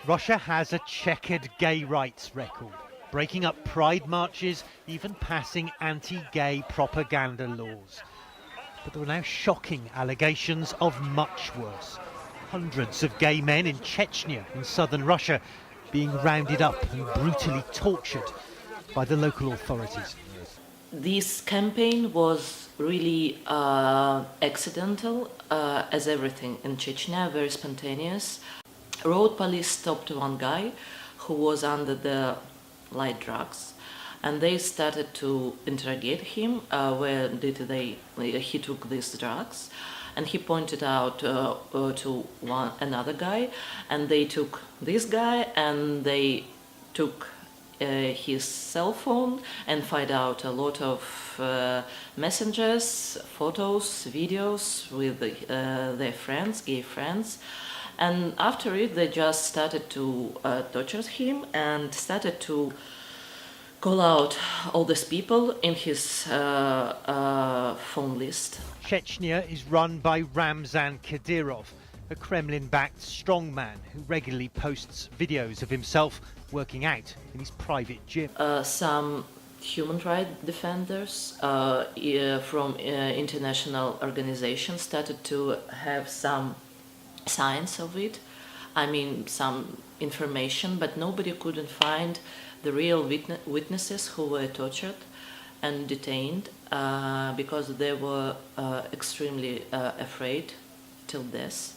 Russia has a checkered gay rights record, breaking up pride marches, even passing anti-gay propaganda laws. But there are now shocking allegations of much worse. Hundreds of gay men in Chechnya in southern Russia being rounded up and brutally tortured by the local authorities. This campaign was really accidental, as everything in Chechnya, very spontaneous. Road police stopped one guy who was under the light drugs, and they started to interrogate him. Where did he took these drugs? And he pointed out to another guy, and they took this guy and they took his cell phone and find out a lot of messages, photos, videos with their friends, gay friends. And after it, they just started to torture him and started to call out all these people in his phone list. Chechnya is run by Ramzan Kadyrov, a Kremlin-backed strongman who regularly posts videos of himself working out in his private gym. Some human rights defenders from international organizations started to have some signs of it. I mean, some information, but nobody couldn't find the real witnesses who were tortured and detained because they were extremely afraid till death.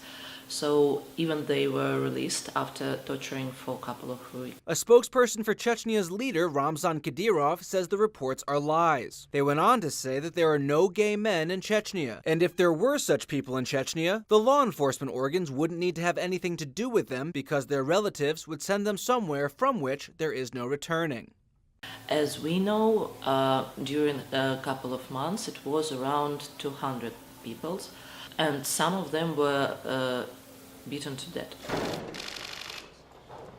So even they were released after torturing for a couple of weeks. A spokesperson for Chechnya's leader, Ramzan Kadyrov, says the reports are lies. They went on to say that there are no gay men in Chechnya. And if there were such people in Chechnya, the law enforcement organs wouldn't need to have anything to do with them because their relatives would send them somewhere from which there is no returning. As we know, during a couple of months, it was around 200 people, and some of them were beaten to death.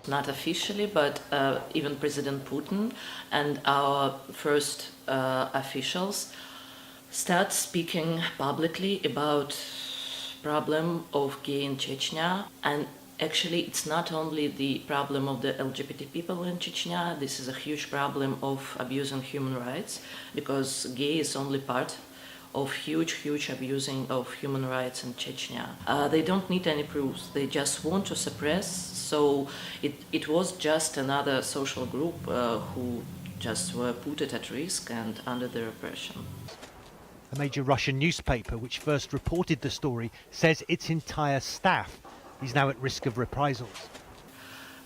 Not officially, but even President Putin and our first officials start speaking publicly about problem of gay in Chechnya. And actually, it's not only the problem of the LGBT people in Chechnya. This is a huge problem of abusing human rights, because gay is only part of huge abusing of human rights in Chechnya. They don't need any proofs, they just want to suppress, so it was just another social group who just were put at risk and under the repression. A major Russian newspaper which first reported the story says its entire staff is now at risk of reprisals.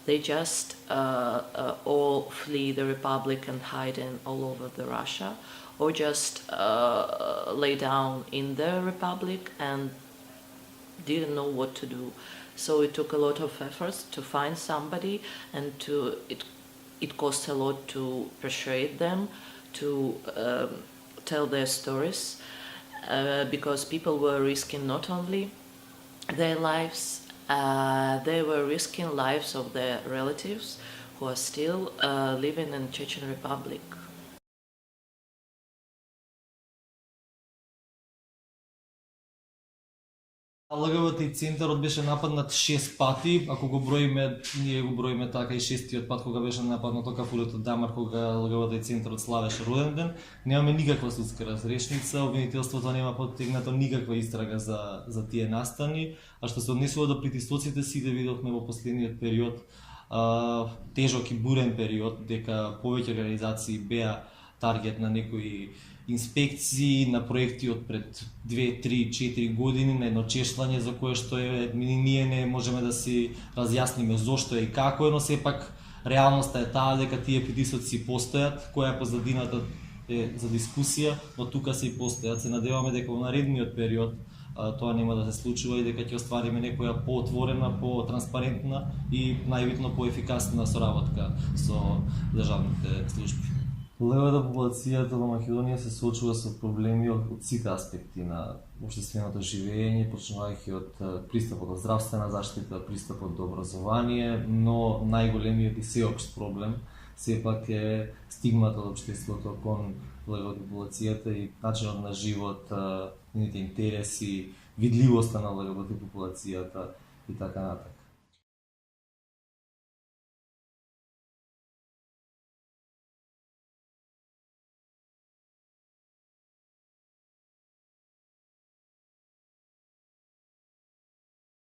They just all flee the republic and hide in all over the Russia, or just lay down in the republic and didn't know what to do. So it took a lot of efforts to find somebody, and it cost a lot to persuade them to tell their stories, because people were risking not only their lives, they were risking lives of their relatives who are still living in Chechen Republic. ЛГБТ Центарот беше нападнат 6 пати, ако го броиме, ние го броиме така и шестиот пат кога беше нападнат кафулето Дамар, кога ЛГБТ Центарот славеше роден ден. Немаме никаква судска разрешница, обвинителството нема поттегнато никаква истрага за тие настани, а што се однесува до притисоците, сите видовме во последниот период, тежок и бурен период, дека повеќе организации беа таргет на некои инспекции, на проекти од пред 2, 3, 4 години, на едно чешлање за кое што ние не можеме да си разјасниме зошто и како е, но сепак реалноста е таа дека тие притисоци постојат, која е позадината е за дискусија, но тука се и постојат. Се надеваме дека во наредниот период тоа нема да се случува и дека ќе оствариме некоја поотворена, потранспарентна и најбитно поефикасна соработка со државните служби. Левата популацијата во Македонија се соочува со проблеми од сите аспекти на општественото живење, почнувајќи од пристапот до здравствена заштита, пристапот до образование, но најголемиот и сеопшт проблем сепак е стигмата од општеството кон левата популацијата и начинот на живот, нивните интереси, видливоста на ЛГБТ популацијата и така натаму.